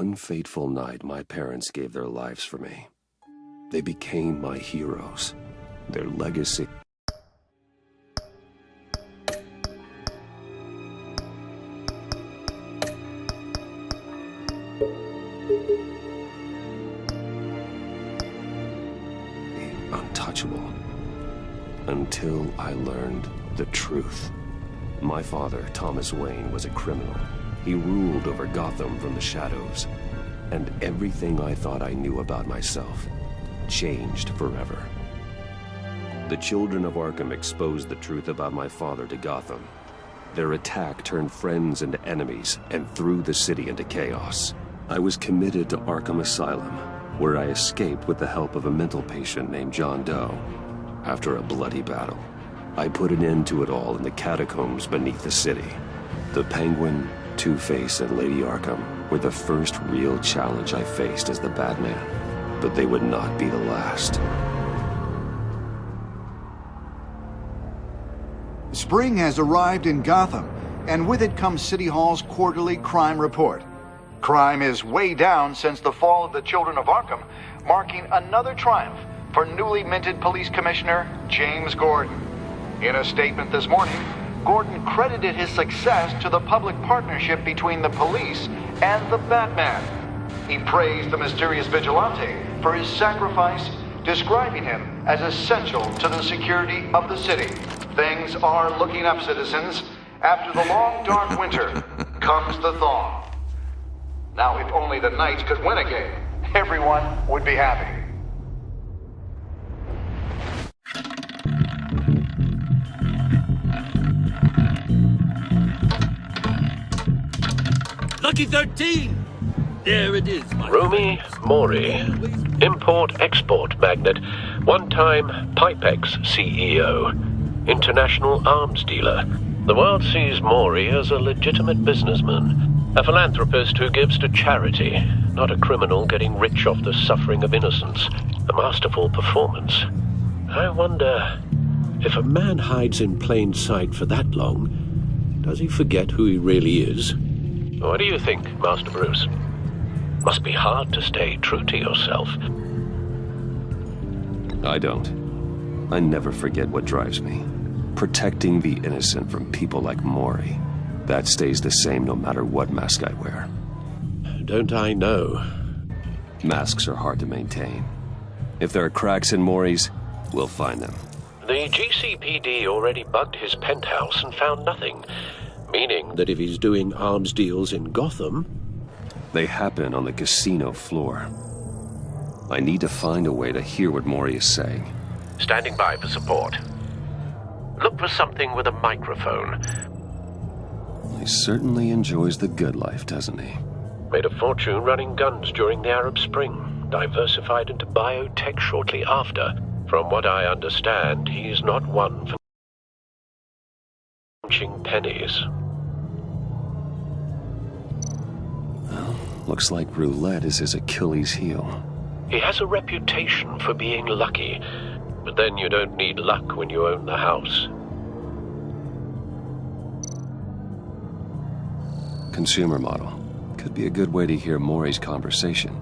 One fateful night, my parents gave their lives for me. They became my heroes. Their legacy... untouchable. Until I learned the truth. My father, Thomas Wayne, was a criminal. He ruled over Gotham from the shadows. And everything I thought I knew about myself changed forever. The children of Arkham exposed the truth about my father to Gotham. Their attack turned friends into enemies and threw the city into chaos. I was committed to Arkham Asylum, where I escaped with the help of a mental patient named John Doe. After a bloody battle, I put an end to it all in the catacombs beneath the city. The Penguin, Two-Face, and Lady Arkham were the first real challenge I faced as the Batman, but they would not be the last. Spring has arrived in Gotham, and with it comes City Hall's quarterly crime report. Crime is way down since the fall of the Children of Arkham, marking another triumph for newly minted Police Commissioner James Gordon. In a statement this morning, Gordon credited his success to the public partnership between the police and the Batman. He praised the mysterious vigilante for his sacrifice, describing him as essential to the security of the city. Things are looking up, citizens. After the long, dark winter comes the thaw. Now, if only the Knights could win a game, everyone would be happy. Lucky 13! There it is, my Rumi Mori, import-export magnate, one-time Pipex CEO, international arms dealer. The world sees Mori as a legitimate businessman, a philanthropist who gives to charity, not a criminal getting rich off the suffering of innocence. A masterful performance. I wonder, if a man hides in plain sight for that long, does he forget who he really is? What do you think, Master Bruce? Must be hard to stay true to yourself. I don't. I never forget what drives me. Protecting the innocent from people like Mori. That stays the same no matter what mask I wear. Don't I know? Masks are hard to maintain. If there are cracks in Mori's, we'll find them. The GCPD already bugged his penthouse and found nothing. Meaning that if he's doing arms deals in Gotham... They happen on the casino floor. I need to find a way to hear what Mori is saying. Standing by for support. Look for something with a microphone. He certainly enjoys the good life, doesn't he? Made a fortune running guns during the Arab Spring. Diversified into biotech shortly after. From what I understand, he's not one for punching pennies. Well, looks like roulette is his Achilles heel. He has a reputation for being lucky, but then you don't need luck when you own the house. Consumer model. Could be a good way to hear Mori's conversation.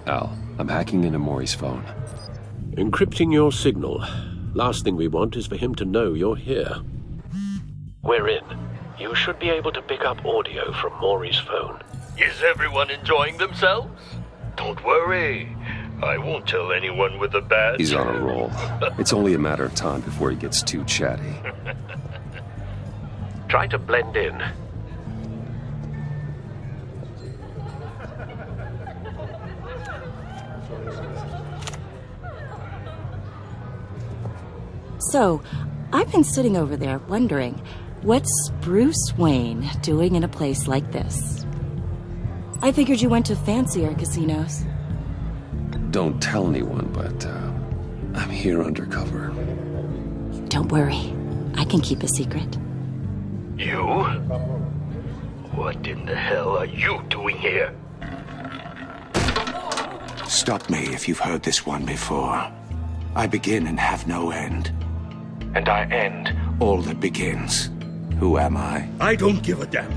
Al, I'm hacking into Mori's phone. Encrypting your signal. Last thing we want is for him to know you're here. We're in. You should be able to pick up audio from Mori's phone. Is everyone enjoying themselves? Don't worry. I won't tell anyone with a badge. He's on a roll. It's only a matter of time before he gets too chatty. Try to blend in. So, I've been sitting over there wondering, what's Bruce Wayne doing in a place like this? I figured you went to fancier casinos. Don't tell anyone, but I'm here undercover. Don't worry. I can keep a secret. You? What in the hell are you doing here? Stop me if you've heard this one before. I begin and have no end. And I end all that begins. Who am I? I don't give a damn.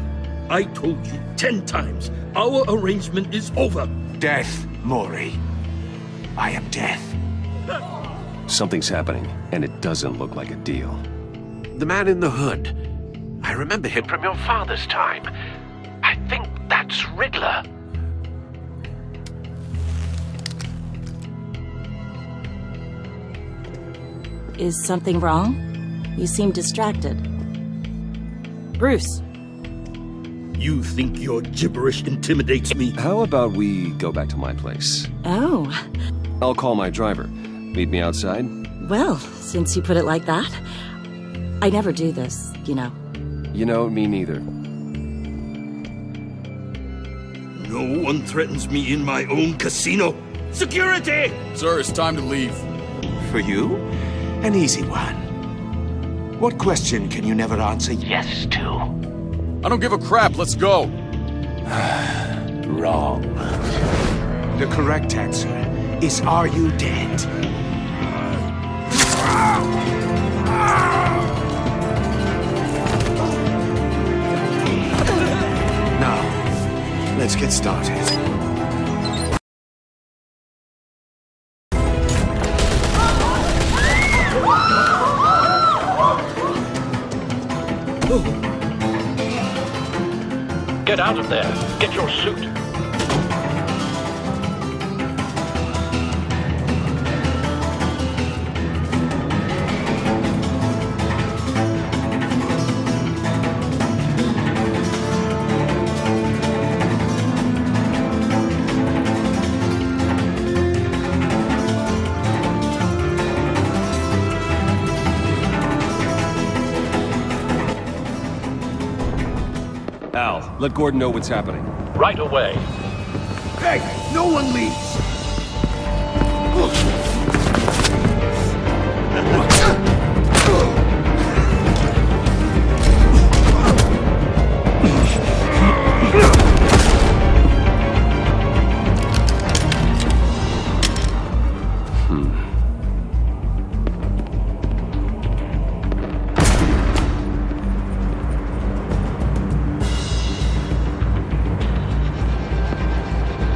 I told you 10 times, our arrangement is over. Death, Maury. I am death. Something's happening, and it doesn't look like a deal. The man in the hood. I remember him from your father's time. I think that's Riddler. Is something wrong? You seem distracted. Bruce. You think your gibberish intimidates me? How about we go back to my place? Oh. I'll call my driver. Meet me outside? Well, since you put it like that, I never do this, you know. You know, me neither. No one threatens me in my own casino. Security! Sir, it's time to leave. For you? An easy one. What question can you never answer yes to? I don't give a crap, let's go. Wrong. The correct answer is, are you dead? Now, let's get started. Get out of there. Get your suit. Al, let Gordon know what's happening. Right away. Hey, no one leaves!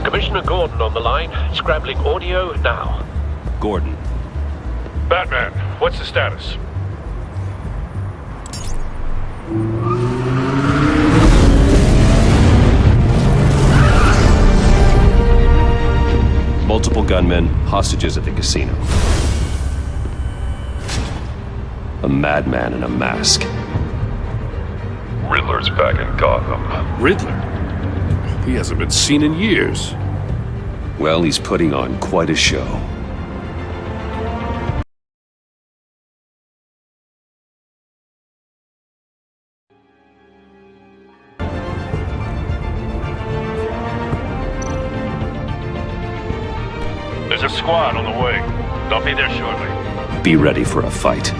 Commissioner Gordon on the line, scrambling audio now. Gordon. Batman, what's the status? Multiple gunmen, hostages at the casino. A madman in a mask. Riddler's back in Gotham. Riddler? He hasn't been seen in years. Well, he's putting on quite a show. There's a squad on the way. They'll be there shortly. Be ready for a fight.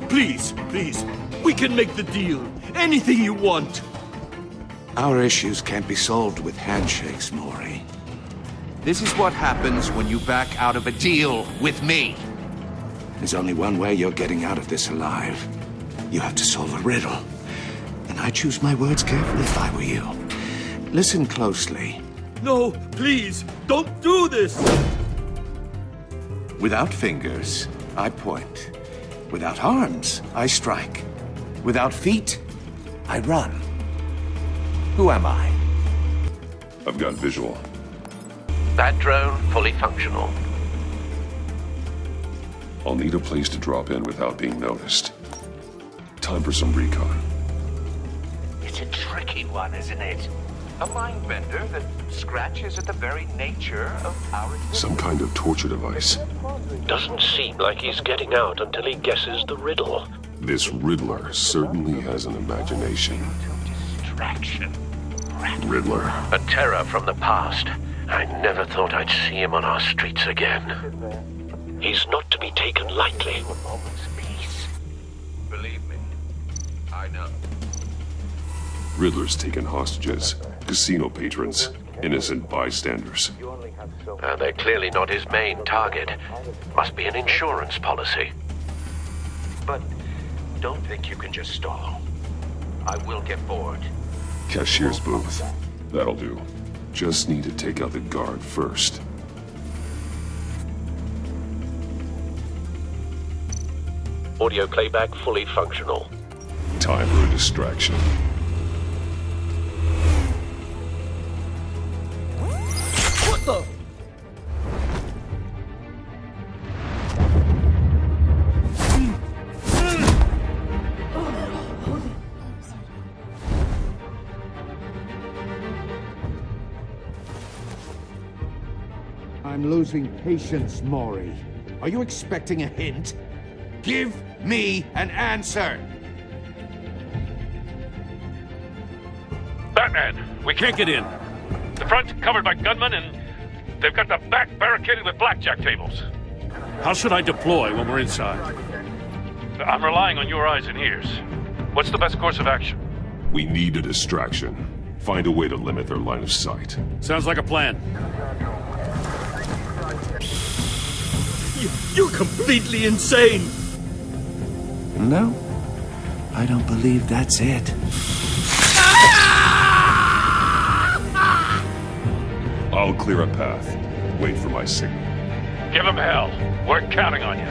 Please, please, we can make the deal. Anything you want. Our issues can't be solved with handshakes, Maury. This is what happens when you back out of a deal with me. There's only one way you're getting out of this alive. You have to solve a riddle. And I choose my words carefully if I were you. Listen closely. No, please, don't do this! Without fingers, I point. Without arms, I strike. Without feet, I run. Who am I? I've got visual. That drone fully functional. I'll need a place to drop in without being noticed. Time for some recon. It's a tricky one, isn't it? A mind bender that scratches at the very nature of our existence. Some kind of torture device. Doesn't seem like he's getting out until he guesses the riddle. This Riddler certainly has an imagination. Distraction. Riddler. A terror from the past. I never thought I'd see him on our streets again. He's not to be taken lightly. Peace. Believe me, I know. Riddler's taken hostages, casino patrons, innocent bystanders. They're clearly not his main target. Must be an insurance policy. But don't think you can just stall. I will get bored. Cashier's booth. That'll do. Just need to take out the guard first. Audio playback fully functional. Time for a distraction. What the? I'm losing patience, Maury. Are you expecting a hint? Give me an answer! Batman, we can't get in. The front's covered by gunmen, and they've got the back barricaded with blackjack tables. How should I deploy when we're inside? I'm relying on your eyes and ears. What's the best course of action? We need a distraction. Find a way to limit their line of sight. Sounds like a plan. You're completely insane! No, I don't believe that's it. I'll clear a path. Wait for my signal. Give him hell. We're counting on you.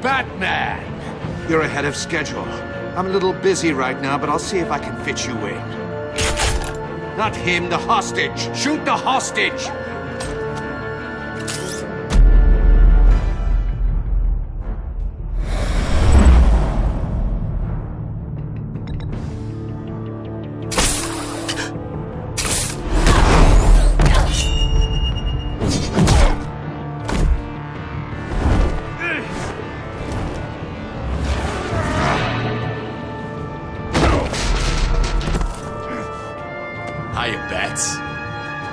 Batman! You're ahead of schedule. I'm a little busy right now, but I'll see if I can fit you in. Not him, the hostage! Shoot the hostage!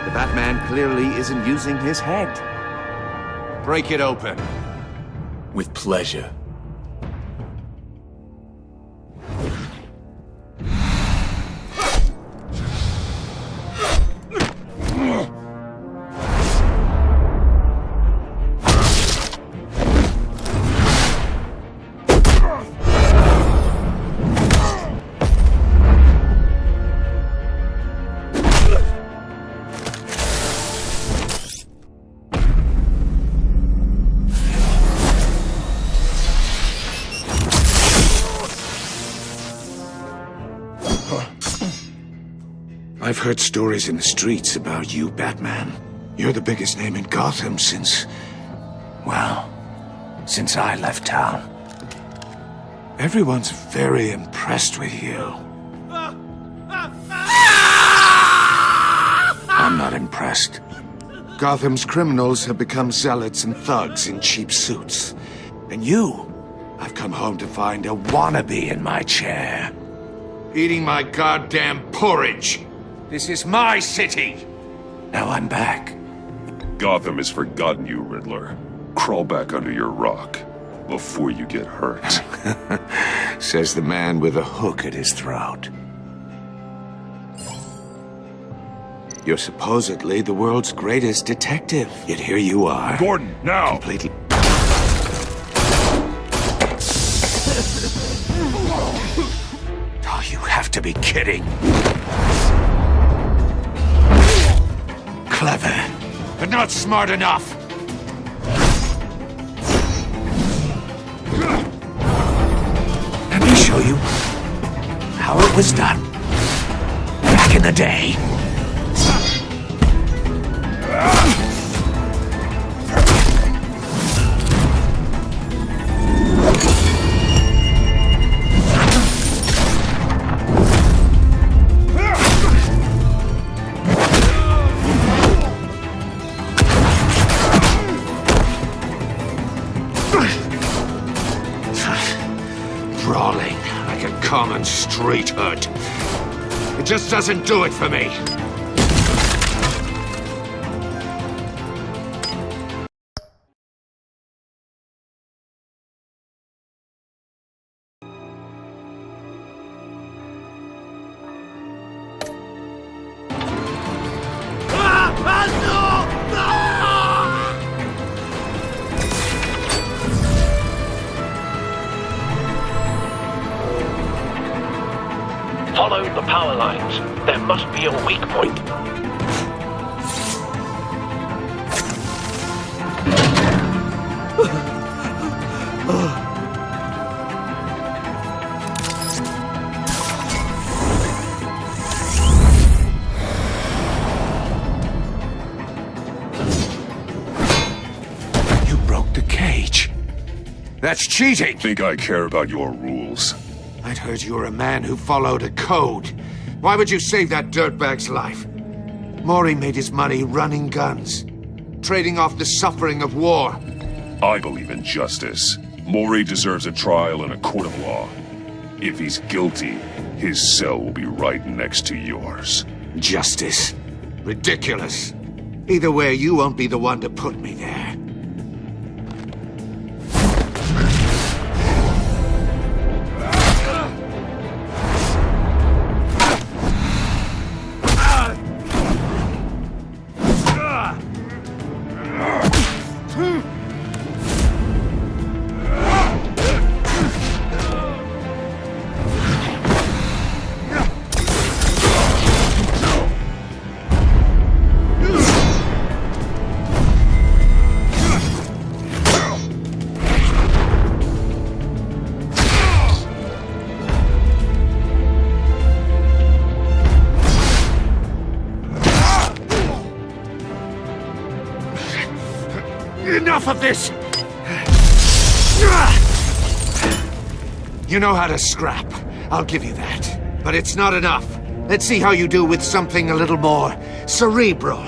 The Batman clearly isn't using his head. Break it open. With pleasure. I've heard stories in the streets about you, Batman. You're the biggest name in Gotham since I left town. Everyone's very impressed with you. I'm not impressed. Gotham's criminals have become zealots and thugs in cheap suits. And you, I've come home to find a wannabe in my chair. Eating my goddamn porridge. This is my city! Now I'm back. Gotham has forgotten you, Riddler. Crawl back under your rock before you get hurt. Says the man with a hook at his throat. You're supposedly the world's greatest detective, yet here you are. Gordon, now! Completely... Oh, you have to be kidding. Clever, but not smart enough. show you how it was done back in the day. Brawling like a common street hood. It just doesn't do it for me. Follow the power lines. There must be a weak point. You broke the cage. That's cheating. Think I care about your rules? I'd heard you were a man who followed a code. Why would you save that dirtbag's life? Maury made his money running guns, trading off the suffering of war. I believe in justice. Maury deserves a trial in a court of law. If he's guilty, his cell will be right next to yours. Justice? Ridiculous. Either way, you won't be the one to put me there. Enough of this! You know how to scrap. I'll give you that. But it's not enough. Let's see how you do with something a little more cerebral.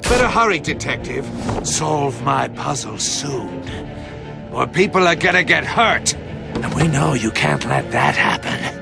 Better hurry, detective. Solve my puzzle soon. Or people are gonna get hurt. And we know you can't let that happen.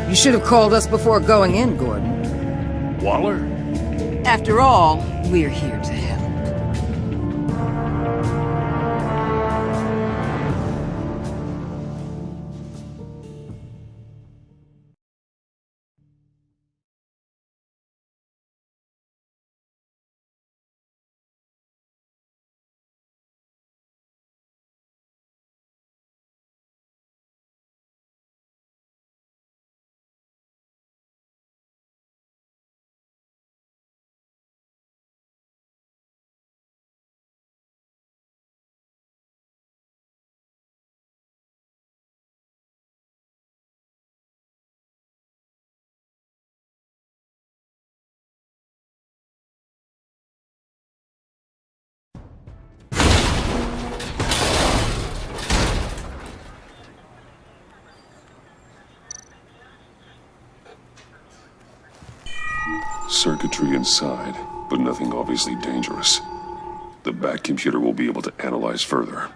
You should have called us before going in, Gordon. Waller? After all, we're here to help. Circuitry inside, but nothing obviously dangerous. The back computer will be able to analyze further.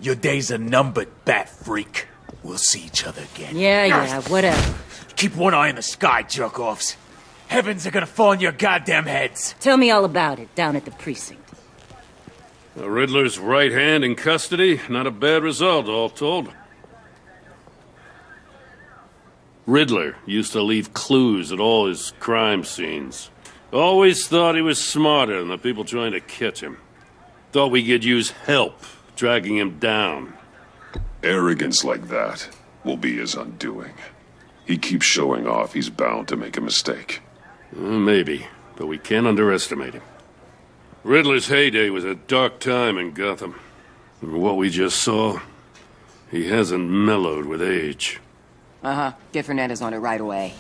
Your days are numbered, bat freak. We'll see each other again. Yeah, whatever. Keep one eye in the sky, jerk-offs. Heavens are gonna fall on your goddamn heads. Tell me all about it down at the precinct. The Riddler's right hand in custody. Not a bad result, all told. Riddler used to leave clues at all his crime scenes. Always thought he was smarter than the people trying to catch him. Thought we could use help dragging him down. Arrogance like that will be his undoing. He keeps showing off, he's bound to make a mistake. Maybe, but we can't underestimate him. Riddler's heyday was a dark time in Gotham. From what we just saw, he hasn't mellowed with age. Get Fernandez on it right away.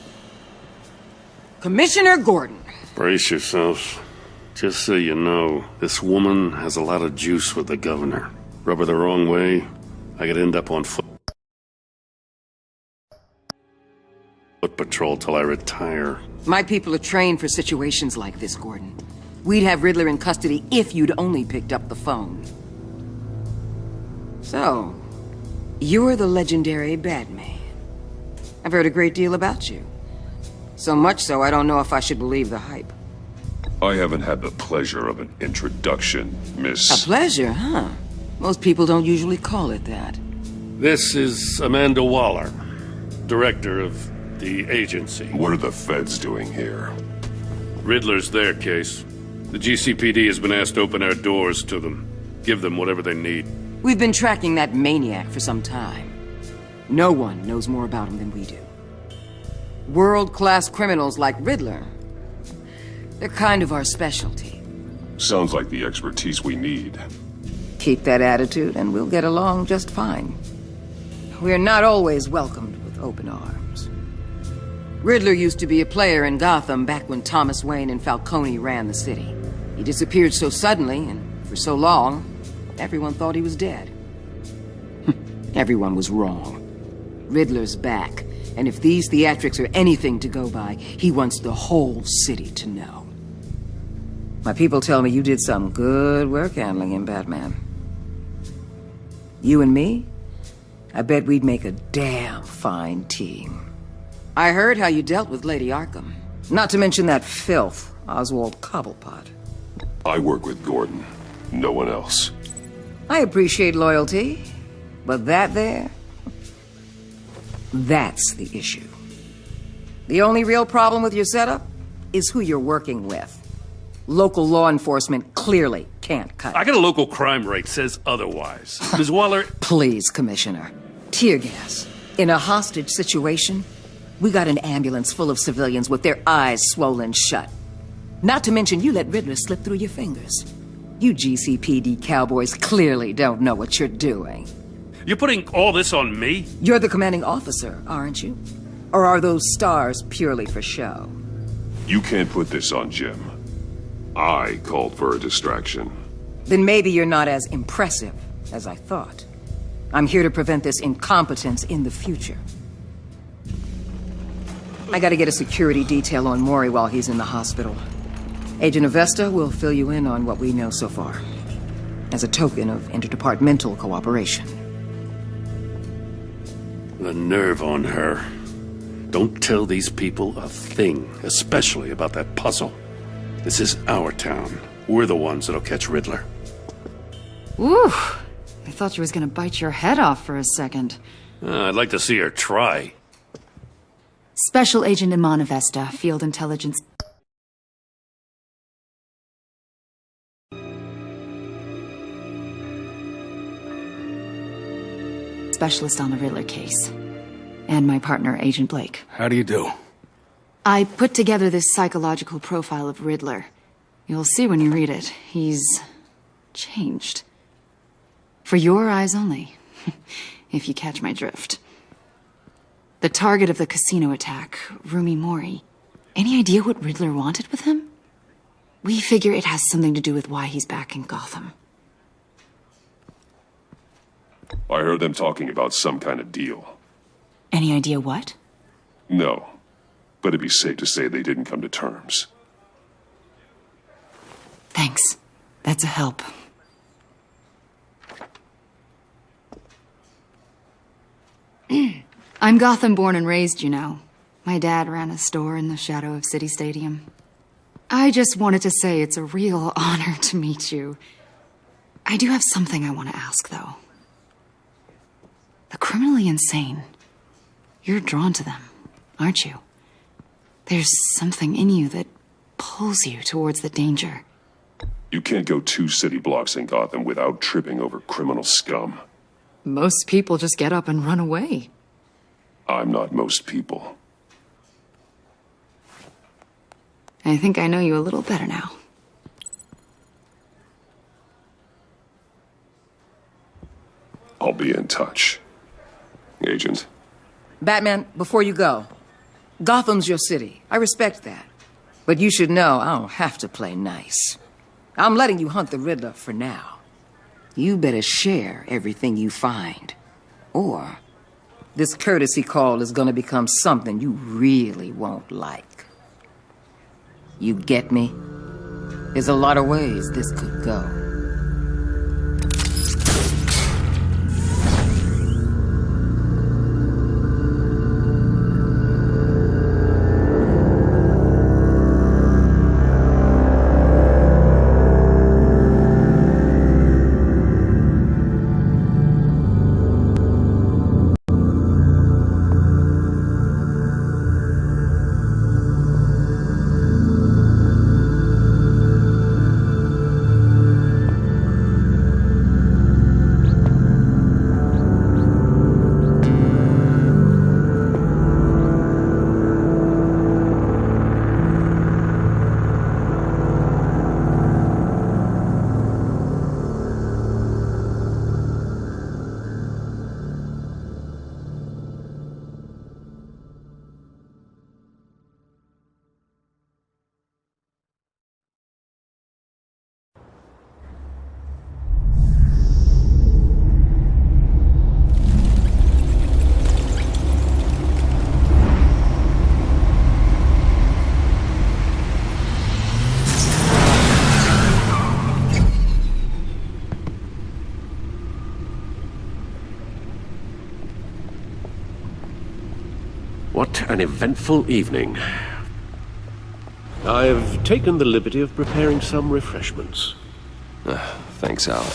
Commissioner Gordon. Brace yourselves. Just so you know, this woman has a lot of juice with the governor. Rub her the wrong way, I could end up on foot patrol till I retire. My people are trained for situations like this, Gordon. We'd have Riddler in custody if you'd only picked up the phone. So, you're the legendary Batman. I've heard a great deal about you. So much so, I don't know if I should believe the hype. I haven't had the pleasure of an introduction, Miss... A pleasure, huh? Most people don't usually call it that. This is Amanda Waller, director of the agency. What are the feds doing here? Riddler's their case. The GCPD has been asked to open our doors to them. Give them whatever they need. We've been tracking that maniac for some time. No one knows more about him than we do. World-class criminals like Riddler. They're kind of our specialty. Sounds like the expertise we need. Keep that attitude and we'll get along just fine. We're not always welcomed with open arms. Riddler used to be a player in Gotham back when Thomas Wayne and Falcone ran the city. He disappeared so suddenly and for so long, everyone thought he was dead. Everyone was wrong. Riddler's back, and if these theatrics are anything to go by, he wants the whole city to know. My people tell me you did some good work handling him, Batman. You and me? I bet we'd make a damn fine team. I heard how you dealt with Lady Arkham. Not to mention that filth, Oswald Cobblepot. I work with Gordon. No one else. I appreciate loyalty, but that there... that's the issue. The only real problem with your setup is who you're working with. Local law enforcement clearly can't cut it. I got a local crime rate says otherwise. Ms. Waller... Please, Commissioner. Tear gas. In a hostage situation, we got an ambulance full of civilians with their eyes swollen shut. Not to mention you let Riddler slip through your fingers. You GCPD cowboys clearly don't know what you're doing. You're putting all this on me? You're the commanding officer, aren't you? Or are those stars purely for show? You can't put this on Jim. I called for a distraction. Then maybe you're not as impressive as I thought. I'm here to prevent this incompetence in the future. I gotta get a security detail on Maury while he's in the hospital. Agent Avesta will fill you in on what we know so far, as a token of interdepartmental cooperation. The nerve on her. Don't tell these people a thing, especially about that puzzle. This is our town. We're the ones that'll catch Riddler. Ooh, I thought you was gonna bite your head off for a second. I'd like to see her try. Special Agent Iman Avesta, Field Intelligence. Specialist on the Riddler case. And my partner, Agent Blake. How do you do? I put together this psychological profile of Riddler. You'll see when you read it. He's changed. For your eyes only, if you catch my drift. The target of the casino attack, Rumi Mori. Any idea what Riddler wanted with him? We figure it has something to do with why he's back in Gotham. I heard them talking about some kind of deal. Any idea what? No, but it'd be safe to say they didn't come to terms. Thanks. That's a help. I'm Gotham born and raised, you know. My dad ran a store in the shadow of City Stadium. I just wanted to say it's a real honor to meet you. I do have something I want to ask, though. The criminally insane. You're drawn to them, aren't you? There's something in you that pulls you towards the danger. You can't go 2 city blocks in Gotham without tripping over criminal scum. Most people just get up and run away. I'm not most people. I think I know you a little better now. I'll be in touch. Agent. Batman, before you go, Gotham's your city. I respect that. But you should know I don't have to play nice. I'm letting you hunt the Riddler for now. You better share everything you find. Or this courtesy call is gonna become something you really won't like. You get me? There's a lot of ways this could go. What an eventful evening. I've taken the liberty of preparing some refreshments. Thanks, Al.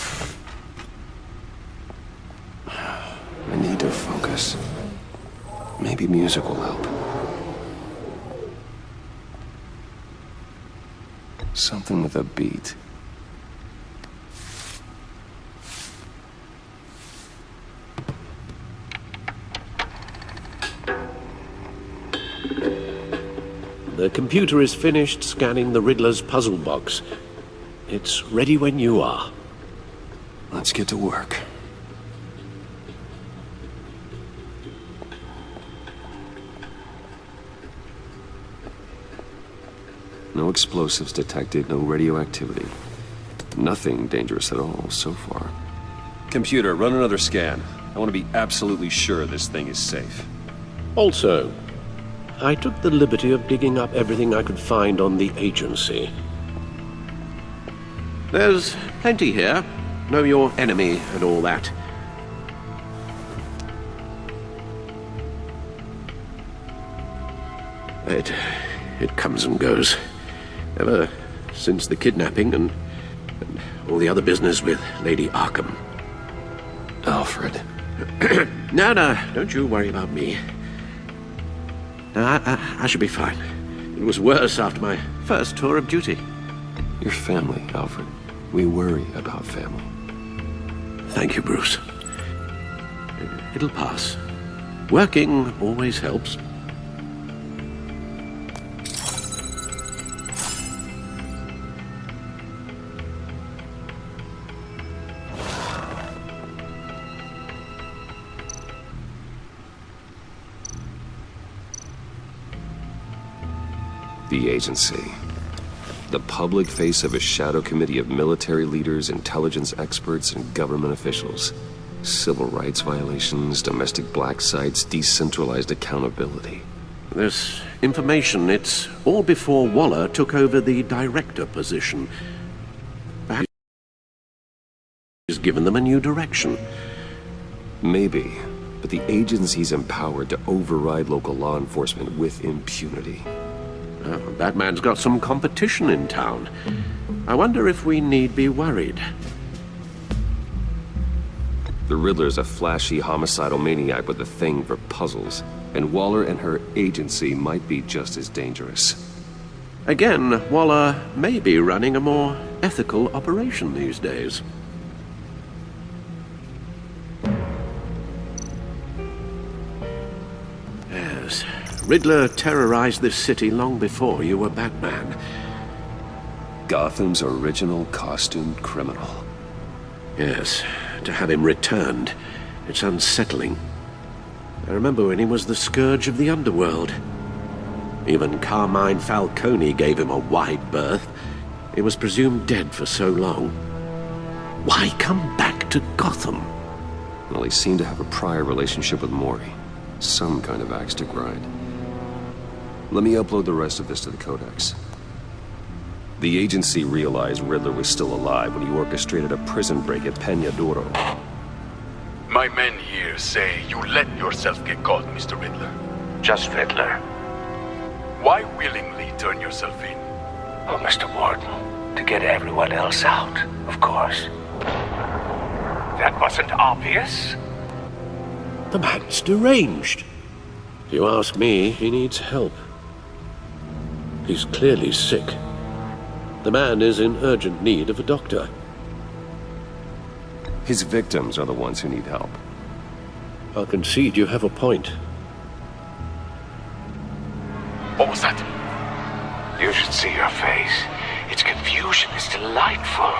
I need to focus. Maybe music will help. Something with a beat. The computer is finished scanning the Riddler's puzzle box. It's ready when you are. Let's get to work. No explosives detected, no radioactivity. Nothing dangerous at all so far. Computer, run another scan. I want to be absolutely sure this thing is safe. Also, I took the liberty of digging up everything I could find on the agency. There's plenty here. Know your enemy and all that. It comes and goes. Ever since the kidnapping and all the other business with Lady Arkham. Alfred. No, don't you worry about me. No, I should be fine. It was worse after my first tour of duty. Your family, Alfred. We worry about family. Thank you, Bruce. It'll pass. Working always helps. The agency. The public face of a shadow committee of military leaders, intelligence experts, and government officials. Civil rights violations, domestic black sites, decentralized accountability. This information, it's all before Waller took over the director position. Perhaps he's given them a new direction. Maybe. but the agency's empowered to override local law enforcement with impunity. Batman's got some competition in town. I wonder if we need be worried. The Riddler's a flashy homicidal maniac with a thing for puzzles, and Waller and her agency might be just as dangerous. Again, Waller may be running a more ethical operation these days. Yes, Riddler terrorized this city long before you were Batman. Gotham's original costumed criminal. Yes, to have him returned, it's unsettling. I remember when he was the scourge of the underworld. Even Carmine Falcone gave him a wide berth. He was presumed dead for so long. Why come back to Gotham? Well, he seemed to have a prior relationship with Mori. Some kind of axe to grind. Let me upload the rest of this to the Codex. The agency realized Riddler was still alive when he orchestrated a prison break at Peña Duro. My men here say you let yourself get caught, Mr. Riddler. Just Riddler. Why willingly turn yourself in? Oh, Mr. Warden, to get everyone else out, of course. That wasn't obvious? The man's deranged. If you ask me, he needs help. He's clearly sick. The man is in urgent need of a doctor. His victims are the ones who need help. I'll concede you have a point. What was that? You should see your face. Its confusion is delightful.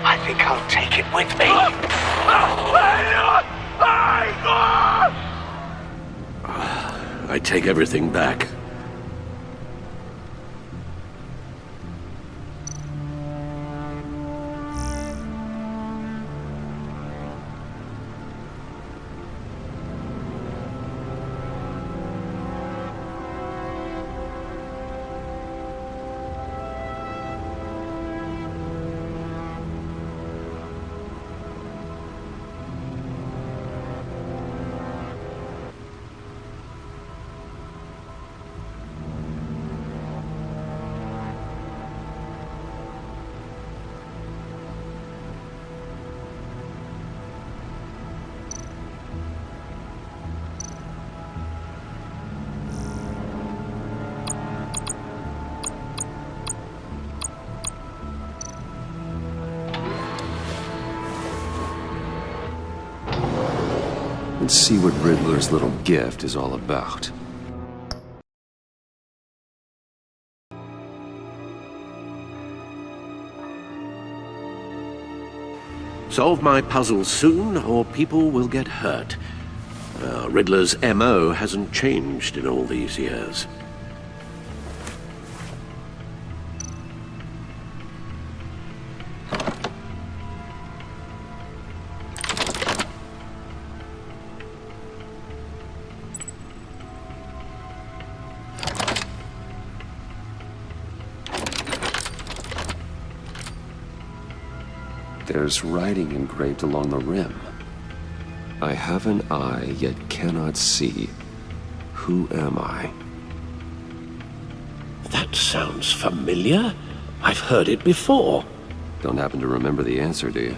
I think I'll take it with me. I take everything back. Let's see what Riddler's little gift is all about. Solve my puzzle soon, or people will get hurt. Riddler's MO hasn't changed in all these years. There's writing engraved along the rim. I have an eye, yet cannot see. Who am I? That sounds familiar. I've heard it before. Don't happen to remember the answer, do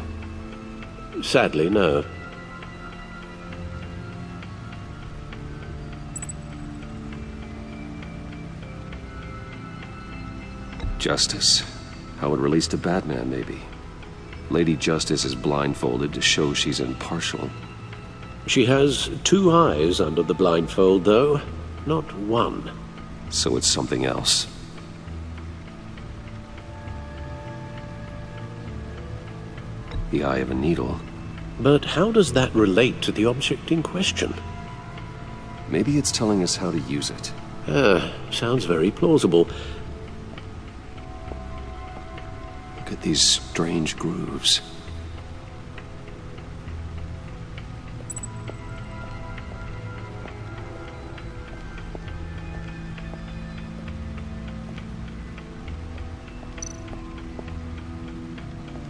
you? Sadly, no. Justice. How it relates to Batman, maybe. Lady Justice is blindfolded to show she's impartial. She has two eyes under the blindfold, though, not one. So it's something else. The eye of a needle. But how does that relate to the object in question? Maybe it's telling us how to use it. Sounds very plausible. Look at these strange grooves.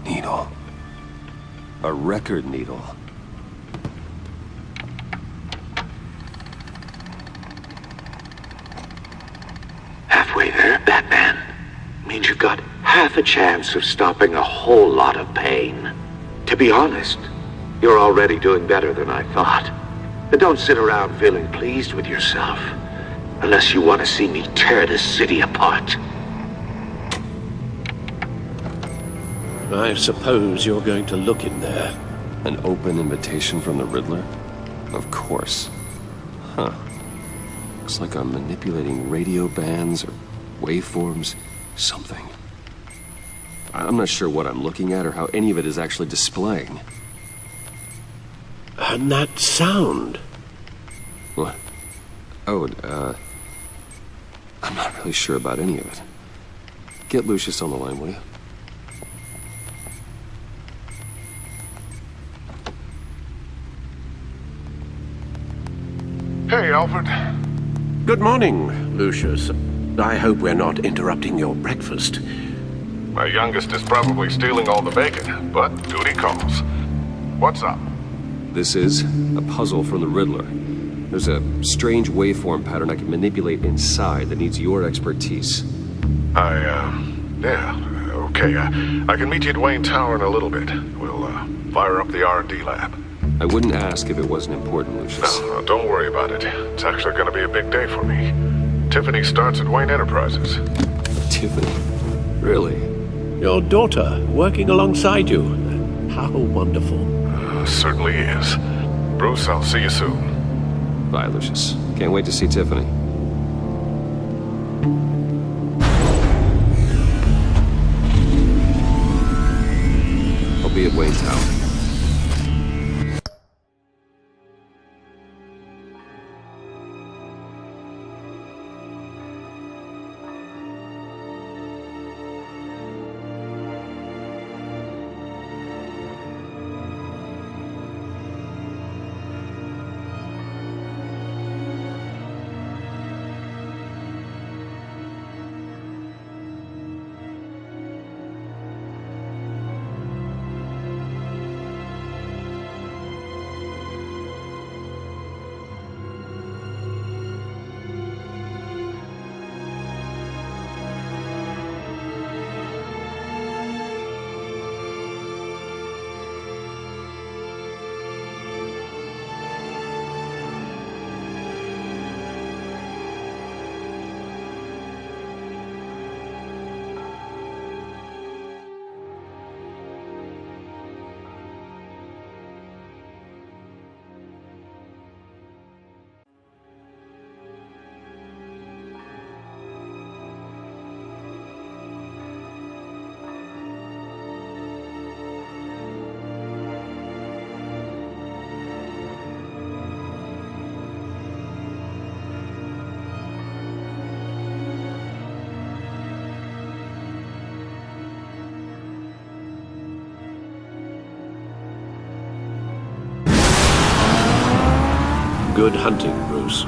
Needle. A record needle. halfway there, Batman. Means you've got half a chance of stopping a whole lot of pain. To be honest, you're already doing better than I thought. But don't sit around feeling pleased with yourself. Unless you want to see me tear this city apart. I suppose you're going to look in there. An open invitation from the Riddler? Of course. Huh. Looks like I'm manipulating radio bands or waveforms. Something. I'm not sure what I'm looking at or how any of it is actually displaying. And that sound? What? Oh, I'm not really sure about any of it. Get Lucius on the line, will you? Hey, Alfred. Good morning, Lucius. I hope we're not interrupting your breakfast. My youngest is probably stealing all the bacon, but duty calls. What's up? This is a puzzle from the Riddler. There's a strange waveform pattern I can manipulate inside that needs your expertise. Yeah, okay. I can meet you at Wayne Tower in a little bit. We'll, fire up the R&D lab. I wouldn't ask if it wasn't important, Lucius. No, don't worry about it. It's actually gonna be a big day for me. Tiffany starts at Wayne Enterprises. Tiffany? Really? Your daughter, working alongside you. How wonderful. Certainly is. Bruce, I'll see you soon. Bye, Lucius. Can't wait to see Tiffany. I'll be at Wayne Tower. Good hunting, Bruce.